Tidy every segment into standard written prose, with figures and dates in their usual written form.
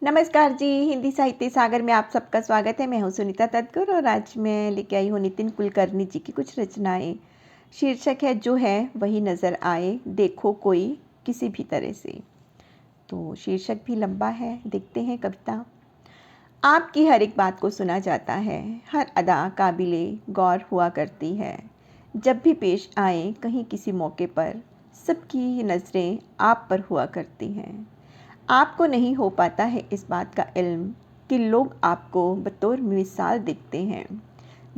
नमस्कार जी। हिंदी साहित्य सागर में आप सबका स्वागत है। मैं हूँ सुनीता तटकर और आज मैं लेके आई हूँ नितिन कुलकर्णी जी की कुछ रचनाएं। शीर्षक है जो है वही नज़र आए, देखो कोई किसी भी तरह से। तो शीर्षक भी लंबा है, देखते हैं कविता। आपकी हर एक बात को सुना जाता है, हर अदा काबिले गौर हुआ करती है। जब भी पेश आए कहीं किसी मौके पर, सबकी नज़रें आप पर हुआ करती हैं। आपको नहीं हो पाता है इस बात का इल्म कि लोग आपको बतौर मिसाल देखते हैं।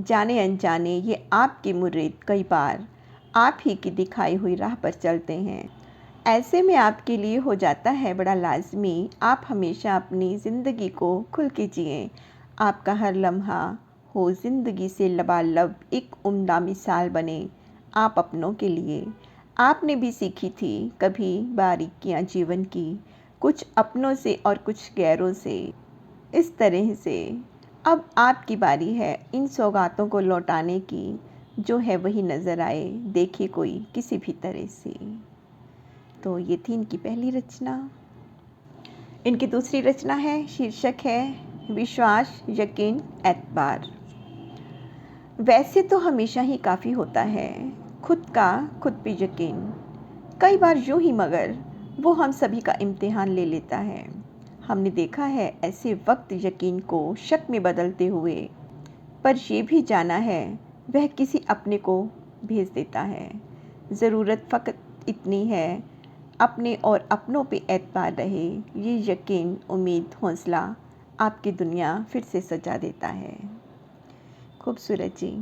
जाने अनजाने ये आपके मुरीद कई बार आप ही की दिखाई हुई राह पर चलते हैं। ऐसे में आपके लिए हो जाता है बड़ा लाजमी आप हमेशा अपनी ज़िंदगी को खुल के जिएं। आपका हर लम्हा हो ज़िंदगी से लबालब एक उम्दा मिसाल बने आप अपनों के लिए। आपने भी सीखी थी कभी बारीकियां जीवन की, कुछ अपनों से और कुछ गैरों से। इस तरह से अब आपकी बारी है इन सौगातों को लौटाने की, जो है वही नज़र आए, देखे कोई किसी भी तरह से। तो ये थी इनकी पहली रचना। इनकी दूसरी रचना है, शीर्षक है विश्वास यकीन एतबार। वैसे तो हमेशा ही काफ़ी होता है खुद का खुद पे यकीन, कई बार यूं ही मगर वो हम सभी का इम्तिहान ले लेता है। हमने देखा है ऐसे वक्त यकीन को शक में बदलते हुए, पर ये भी जाना है वह किसी अपने को भेज देता है। ज़रूरत फ़कत इतनी है अपने और अपनों पे एतबार रहे, ये यकीन उम्मीद हौसला आपकी दुनिया फिर से सजा देता है। खूबसूरत जी।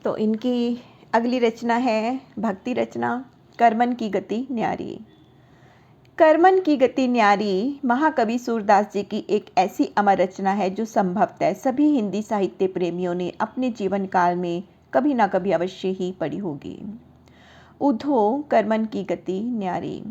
तो इनकी अगली रचना है भक्ति रचना, करमन की गति न्यारी। करमन की गति न्यारी महाकवि सूरदास जी की एक ऐसी अमर रचना है जो संभवतः सभी हिंदी साहित्य प्रेमियों ने अपने जीवन काल में कभी ना कभी अवश्य ही पढ़ी होगी। उधो करमन की गति न्यारी।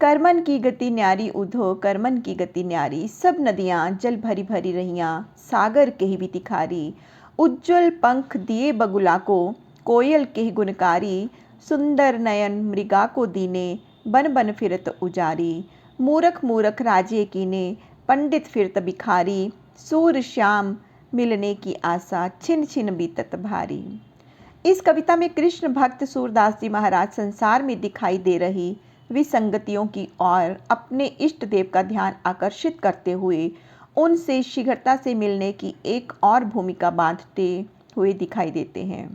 करमन की गति न्यारी उधो करमन की गति न्यारी, सब नदियाँ जल भरी भरी रहियाँ, सागर के ही भी तिखारी। उज्ज्वल पंख दिए बगुला को, कोयल के ही गुणकारी। सुंदर नयन मृगा को दीने, बन बन फिरत उजारी। मूरख मूरख राजे कीने, पंडित फिरत भिखारी। सूर श्याम मिलने की आशा, छिन छिन बीतत भारी। इस कविता में कृष्ण भक्त सूरदास जी महाराज संसार में दिखाई दे रही विसंगतियों की ओर अपने इष्ट देव का ध्यान आकर्षित करते हुए उनसे शीघ्रता से मिलने की एक और भूमिका बांधते हुए दिखाई देते हैं।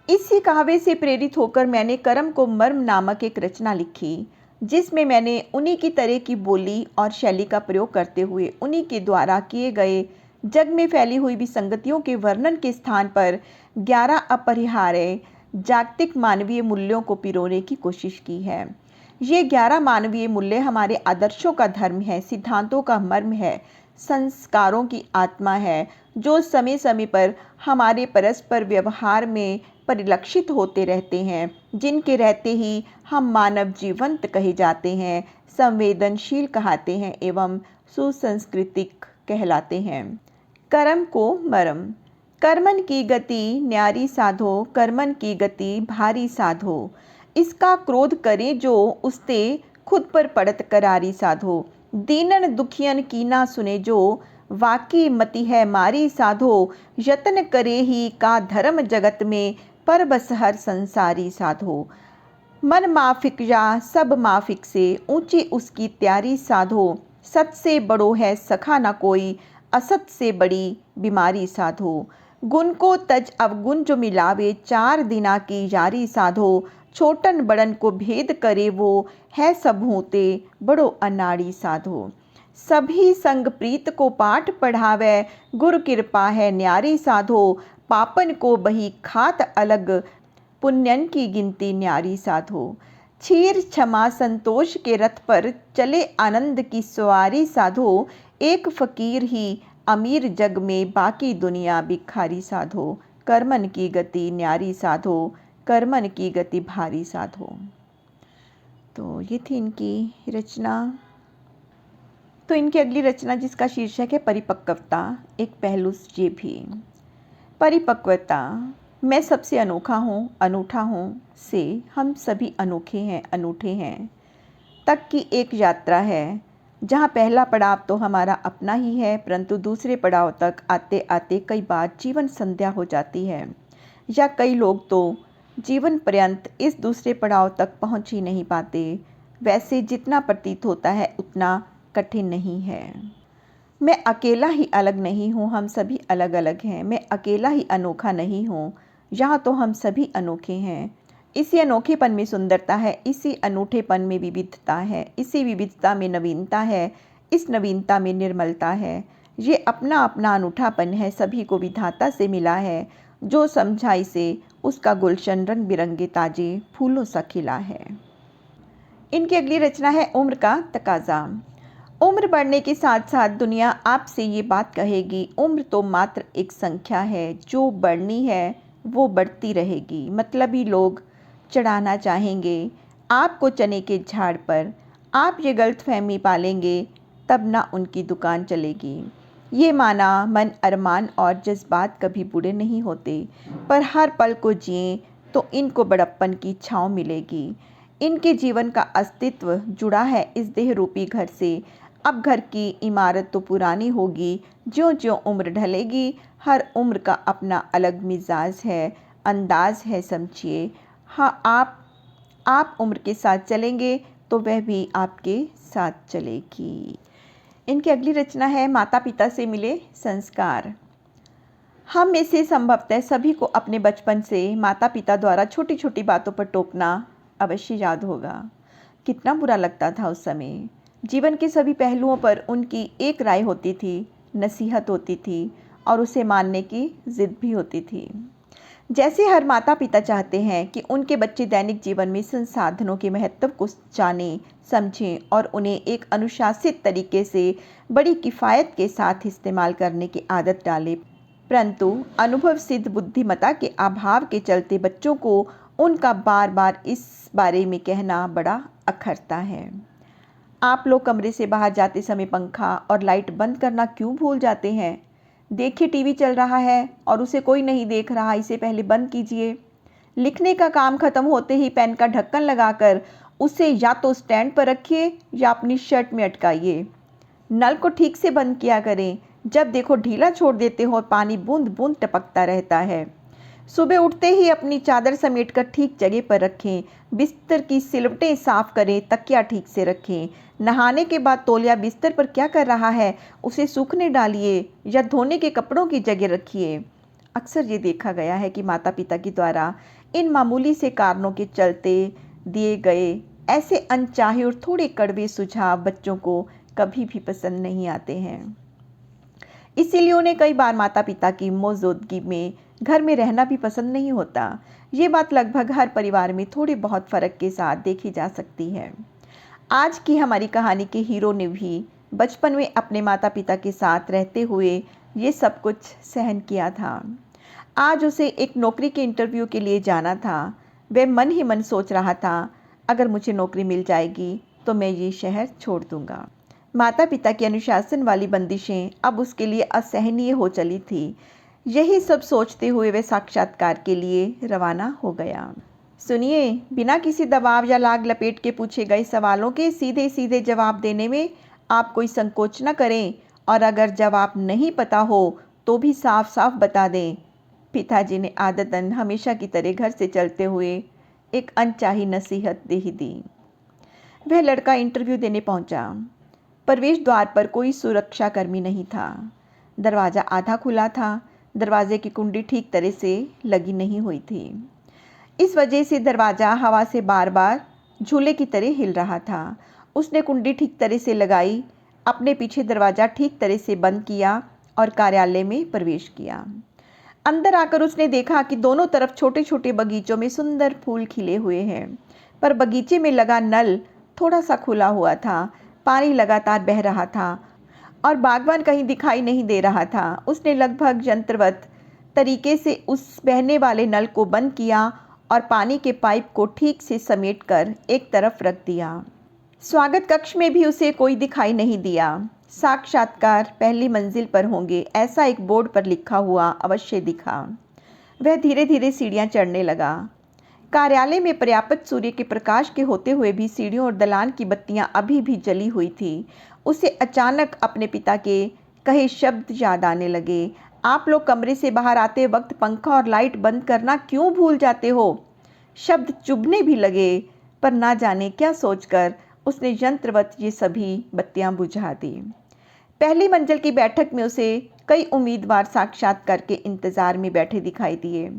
इसी कहावे से प्रेरित होकर मैंने करम को मर्म नामक एक रचना लिखी, जिसमें मैंने उन्हीं की तरह की बोली और शैली का प्रयोग करते हुए उन्हीं के द्वारा किए गए जग में फैली हुई विसंगतियों के वर्णन के स्थान पर 11 अपरिहार्य जागतिक मानवीय मूल्यों को पिरोने की कोशिश की है। ये 11 मानवीय मूल्य हमारे आदर्शों का धर्म है, सिद्धांतों का मर्म है, संस्कारों की आत्मा है, जो समय समय पर हमारे परस्पर व्यवहार में परिलक्षित होते रहते हैं, जिनके रहते ही हम मानव जीवंत कहे जाते हैं, संवेदनशील कहते हैं एवं सुसंस्कृतिक कहलाते हैं। कर्म को मरम। करमन की गति न्यारी साधो, करमन की गति भारी साधो। इसका क्रोध करे जो उसते खुद पर पड़त करारी साधो। दीनन दुखियन की ना सुने जो, वाकी मति है मारी साधो। यत्न करे ही का धर्म जगत में, पर बस हर संसारी साधो। मन माफिक या सब माफिक से, ऊंची उसकी त्यारी साधो। सत से बड़ो है सखा न कोई, असत से बड़ी बीमारी साधो। गुण को तज अवगुण जो मिलावे, चार दिना की यारी साधो। छोटन बड़न को भेद करे वो, है सब होते बड़ो अनाड़ी साधो। सभी संग प्रीत को पाठ पढ़ावे, गुरु कृपा है न्यारी साधो। पापन को बही खात अलग, पुण्यन की गिनती न्यारी साधो। क्षीर क्षमा संतोष के रथ पर, चले आनंद की सवारी साधो। एक फकीर ही अमीर जग में, बाकी दुनिया भिखारी साधो। करमन की गति न्यारी साधो, करमन की गति भारी साधो। तो ये थी इनकी रचना। तो इनकी अगली रचना जिसका शीर्षक है परिपक्वता, एक पहलू ये भी। परिपक्वता। मैं सबसे अनोखा हूँ, अनूठा हूँ से हम सभी अनोखे हैं, अनूठे हैं, तक की एक यात्रा है। जहाँ पहला पड़ाव तो हमारा अपना ही है, परंतु दूसरे पड़ाव तक आते आते कई बार जीवन संध्या हो जाती है, या कई लोग तो जीवन पर्यंत इस दूसरे पड़ाव तक पहुँच ही नहीं पाते। वैसे जितना प्रतीत होता है उतना कठिन नहीं है। मैं अकेला ही अलग नहीं हूँ, हम सभी अलग अलग हैं। मैं अकेला ही अनोखा नहीं हूँ, यहाँ तो हम सभी अनोखे हैं। इसी अनोखेपन में सुंदरता है, इसी अनूठेपन में विविधता है, इसी विविधता में नवीनता है, इस नवीनता में निर्मलता है। ये अपना अपना अनूठापन है, सभी को विधाता से मिला है। जो समझा इसे उसका गुलशन रंग बिरंगे ताजे फूलों सा खिला है। इनकी अगली रचना है उम्र का तकाजा। उम्र बढ़ने के साथ साथ दुनिया आपसे ये बात कहेगी, उम्र तो मात्र एक संख्या है, जो बढ़नी है वो बढ़ती रहेगी। मतलबी लोग चढ़ाना चाहेंगे आपको चने के झाड़ पर, आप ये गलतफहमी पालेंगे तब ना उनकी दुकान चलेगी। ये माना मन अरमान और जज्बात कभी बुरे नहीं होते, पर हर पल को जिएं तो इनको बड़प्पन की छाँव मिलेगी। इनके जीवन का अस्तित्व जुड़ा है इस देह रूपी घर से। अब घर की इमारत तो पुरानी होगी, ज्यों ज्यों उम्र ढलेगी। हर उम्र का अपना अलग मिजाज है, अंदाज है, समझिए। हाँ, आप उम्र के साथ चलेंगे तो वह भी आपके साथ चलेगी। इनकी अगली रचना है माता पिता से मिले संस्कार। हम में से संभवतः सभी को अपने बचपन से माता पिता द्वारा छोटी छोटी बातों पर टोकना अवश्य याद होगा। कितना बुरा लगता था उस समय। जीवन के सभी पहलुओं पर उनकी एक राय होती थी, नसीहत होती थी और उसे मानने की जिद भी होती थी। जैसे हर माता पिता चाहते हैं कि उनके बच्चे दैनिक जीवन में संसाधनों के महत्व को जानें, समझें और उन्हें एक अनुशासित तरीके से बड़ी किफ़ायत के साथ इस्तेमाल करने की आदत डालें, परंतु अनुभव सिद्ध बुद्धिमत्ता के अभाव के चलते बच्चों को उनका बार बार इस बारे में कहना बड़ा अखरता है। आप लोग कमरे से बाहर जाते समय पंखा और लाइट बंद करना क्यों भूल जाते हैं? देखिए, टीवी चल रहा है और उसे कोई नहीं देख रहा, इसे पहले बंद कीजिए। लिखने का काम खत्म होते ही पेन का ढक्कन लगाकर उसे या तो स्टैंड पर रखिए या अपनी शर्ट में अटकाइए। नल को ठीक से बंद किया करें, जब देखो ढीला छोड़ देते हो और पानी बूंद बूंद टपकता रहता है। सुबह उठते ही अपनी चादर समेटकर ठीक जगह पर रखें। बिस्तर की सिलवटें साफ करें, तकिया ठीक से रखें। नहाने के बाद तौलिया बिस्तर पर क्या कर रहा है, उसे सूखने डालिए या धोने के कपड़ों की जगह रखिए। अक्सर ये देखा गया है कि माता पिता के द्वारा इन मामूली से कारणों के चलते दिए गए ऐसे अनचाहे और थोड़े कड़वे सुझाव बच्चों को कभी भी पसंद नहीं आते हैं। इसीलिए उन्हें कई बार माता पिता की मौजूदगी में घर में रहना भी पसंद नहीं होता। ये बात लगभग हर परिवार में थोड़े बहुत फ़र्क के साथ देखी जा सकती है। आज की हमारी कहानी के हीरो ने भी बचपन में अपने माता पिता के साथ रहते हुए ये सब कुछ सहन किया था। आज उसे एक नौकरी के इंटरव्यू के लिए जाना था। वह मन ही मन सोच रहा था, अगर मुझे नौकरी मिल जाएगी तो मैं ये शहर छोड़ दूंगा। माता पिता की अनुशासन वाली बंदिशें अब उसके लिए असहनीय हो चली थी। यही सब सोचते हुए वह साक्षात्कार के लिए रवाना हो गया। सुनिए, बिना किसी दबाव या लाग लपेट के पूछे गए सवालों के सीधे सीधे जवाब देने में आप कोई संकोच न करें, और अगर जवाब नहीं पता हो तो भी साफ साफ बता दें। पिताजी ने आदतन हमेशा की तरह घर से चलते हुए एक अनचाही नसीहत दे ही दी। वह लड़का इंटरव्यू देने पहुंचा। प्रवेश द्वार पर कोई सुरक्षाकर्मी नहीं था। दरवाज़ा आधा खुला था। दरवाजे की कुंडी ठीक तरह से लगी नहीं हुई थी। इस वजह से दरवाज़ा हवा से बार बार झूले की तरह हिल रहा था। उसने कुंडी ठीक तरह से लगाई, अपने पीछे दरवाज़ा ठीक तरह से बंद किया और कार्यालय में प्रवेश किया। अंदर आकर उसने देखा कि दोनों तरफ छोटे छोटे बगीचों में सुंदर फूल खिले हुए हैं, पर बगीचे में लगा नल थोड़ा सा खुला हुआ था। पानी लगातार बह रहा था और बागवान कहीं दिखाई नहीं दे रहा था। उसने लगभग यंत्रवत तरीके से उस बहने वाले नल को बंद किया और पानी के पाइप को ठीक से समेटकर एक तरफ रख दिया। स्वागत कक्ष में भी उसे कोई दिखाई नहीं दिया। साक्षात्कार पहली मंजिल पर होंगे, ऐसा एक बोर्ड पर लिखा हुआ अवश्य दिखा। वह धीरे धीरे सीढ़ियां चढ़ने लगा। कार्यालय में पर्याप्त सूर्य के प्रकाश के होते हुए भी सीढ़ियों और दलान की बत्तियां अभी भी जली हुई थी। उसे अचानक अपने पिता के कहे शब्द याद आने लगे। आप लोग कमरे से बाहर आते वक्त पंखा और लाइट बंद करना क्यों भूल जाते हो? शब्द चुभने भी लगे, पर ना जाने क्या सोचकर उसने यंत्रवत ये सभी बत्तियां बुझा दी। पहली मंजिल की बैठक में उसे कई उम्मीदवार साक्षात्कार के इंतजार में बैठे दिखाई दिए।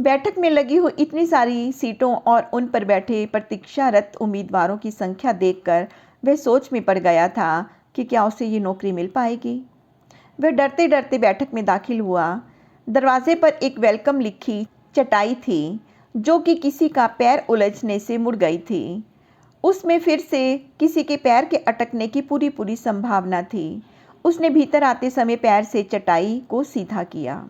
बैठक में लगी हुई इतनी सारी सीटों और उन पर बैठे प्रतीक्षारत उम्मीदवारों की संख्या देखकर वह सोच में पड़ गया था कि क्या उसे ये नौकरी मिल पाएगी। वह डरते डरते बैठक में दाखिल हुआ। दरवाजे पर एक वेलकम लिखी चटाई थी, जो कि किसी का पैर उलझने से मुड़ गई थी। उसमें फिर से किसी के पैर के अटकने की पूरी संभावना थी। उसने भीतर आते समय पैर से चटाई को सीधा किया।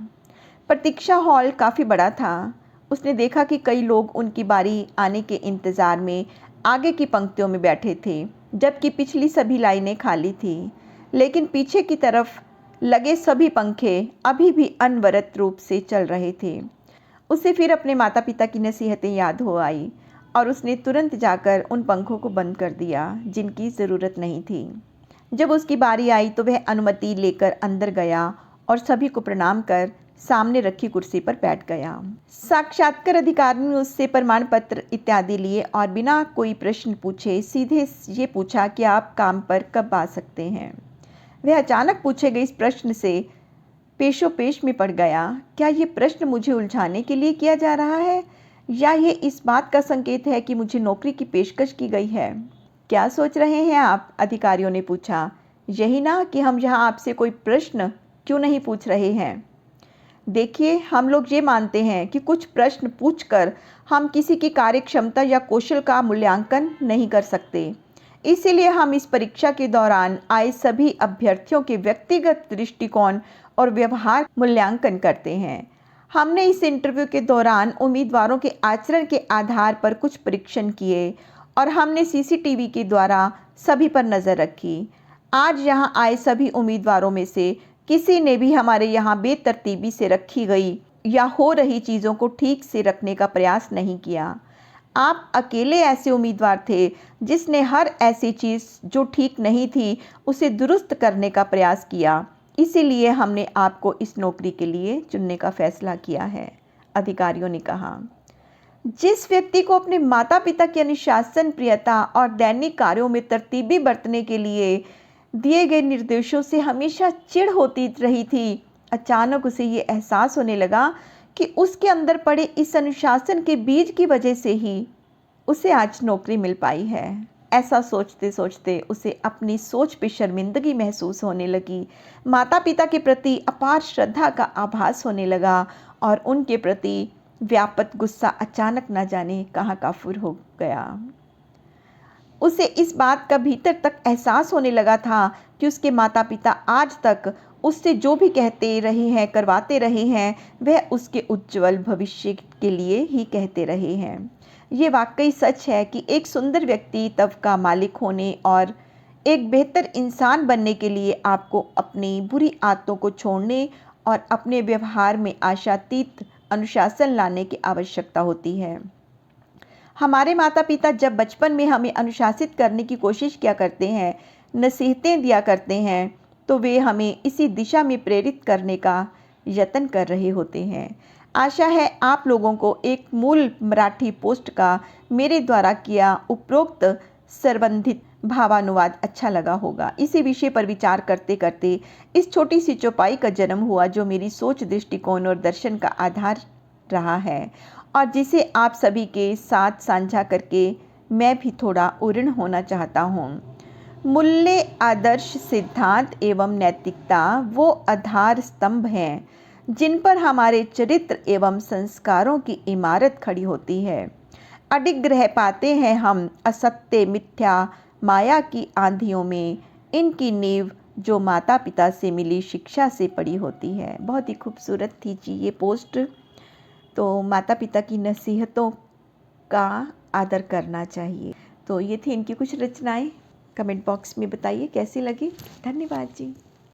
प्रतीक्षा हॉल काफ़ी बड़ा था। उसने देखा कि कई लोग उनकी बारी आने के इंतज़ार में आगे की पंक्तियों में बैठे थे, जबकि पिछली सभी लाइनें खाली थी। लेकिन पीछे की तरफ लगे सभी पंखे अभी भी अनवरत रूप से चल रहे थे। उसे फिर अपने माता पिता की नसीहतें याद हो आई और उसने तुरंत जाकर उन पंखों को बंद कर दिया जिनकी ज़रूरत नहीं थी। जब उसकी बारी आई तो वह अनुमति लेकर अंदर गया और सभी को प्रणाम कर सामने रखी कुर्सी पर बैठ गया। साक्षात्कार अधिकारी ने उससे प्रमाण पत्र इत्यादि लिए और बिना कोई प्रश्न पूछे सीधे ये पूछा कि आप काम पर कब आ सकते हैं। वह अचानक पूछे गए इस प्रश्न से पेशोपेश में पड़ गया। क्या ये प्रश्न मुझे उलझाने के लिए किया जा रहा है या ये इस बात का संकेत है कि मुझे नौकरी की पेशकश की गई है? क्या सोच रहे हैं आप? अधिकारियों ने पूछा। यही ना कि हम यहाँ आपसे कोई प्रश्न क्यों नहीं पूछ रहे हैं। देखिए, हम लोग ये मानते हैं कि कुछ प्रश्न पूछकर हम किसी की कार्यक्षमता या कौशल का मूल्यांकन नहीं कर सकते। इसीलिए हम इस परीक्षा के दौरान आए सभी अभ्यर्थियों के व्यक्तिगत दृष्टिकोण और व्यवहार मूल्यांकन करते हैं। हमने इस इंटरव्यू के दौरान उम्मीदवारों के आचरण के आधार पर कुछ परीक्षण किए और हमने सीसीटीवी के द्वारा सभी पर नज़र रखी। आज यहाँ आए सभी उम्मीदवारों में से किसी ने भी हमारे यहाँ बेतरतीबी से रखी गई या हो रही चीज़ों को ठीक से रखने का प्रयास नहीं किया। आप अकेले ऐसे उम्मीदवार थे जिसने हर ऐसी चीज़ जो ठीक नहीं थी उसे दुरुस्त करने का प्रयास किया। इसीलिए हमने आपको इस नौकरी के लिए चुनने का फैसला किया है, अधिकारियों ने कहा। जिस व्यक्ति को अपने माता पिता की अनुशासन, प्रियता और दैनिक कार्यों में तरतीबी बरतने के लिए दिए गए निर्देशों से हमेशा चिढ़ होती रही थी, अचानक उसे ये एहसास होने लगा कि उसके अंदर पड़े इस अनुशासन के बीज की वजह से ही उसे आज नौकरी मिल पाई है। ऐसा सोचते सोचते उसे अपनी सोच पे शर्मिंदगी महसूस होने लगी। माता पिता के प्रति अपार श्रद्धा का आभास होने लगा और उनके प्रति व्यापक गुस्सा अचानक न जाने कहाँ काफूर हो गया। उसे इस बात का भीतर तक एहसास होने लगा था कि उसके माता पिता आज तक उससे जो भी कहते रहे हैं, करवाते रहे हैं, वह उसके उज्जवल भविष्य के लिए ही कहते रहे हैं। ये वाकई सच है कि एक सुंदर व्यक्तित्व का मालिक होने और एक बेहतर इंसान बनने के लिए आपको अपनी बुरी आदतों को छोड़ने और अपने व्यवहार में आशातीत अनुशासन लाने की आवश्यकता होती है। हमारे माता पिता जब बचपन में हमें अनुशासित करने की कोशिश किया करते हैं, नसीहतें दिया करते हैं, तो वे हमें इसी दिशा में प्रेरित करने का यत्न कर रहे होते हैं। आशा है आप लोगों को एक मूल मराठी पोस्ट का मेरे द्वारा किया उपरोक्त संबंधित भावानुवाद अच्छा लगा होगा। इसी विषय पर विचार करते करते इस छोटी सी चौपाई का जन्म हुआ, जो मेरी सोच, दृष्टिकोण और दर्शन का आधार रहा है और जिसे आप सभी के साथ साझा करके मैं भी थोड़ा उऋण होना चाहता हूँ। मूल्य, आदर्श, सिद्धांत एवं नैतिकता वो आधार स्तंभ हैं जिन पर हमारे चरित्र एवं संस्कारों की इमारत खड़ी होती है। अडिग रह पाते हैं हम असत्य, मिथ्या, माया की आंधियों में। इनकी नींव जो माता पिता से मिली शिक्षा से पड़ी होती है। बहुत ही खूबसूरत थी जी ये पोस्ट। तो माता पिता की नसीहतों का आदर करना चाहिए। तो ये थी इनकी कुछ रचनाएं। कमेंट बॉक्स में बताइए कैसी लगी। धन्यवाद जी।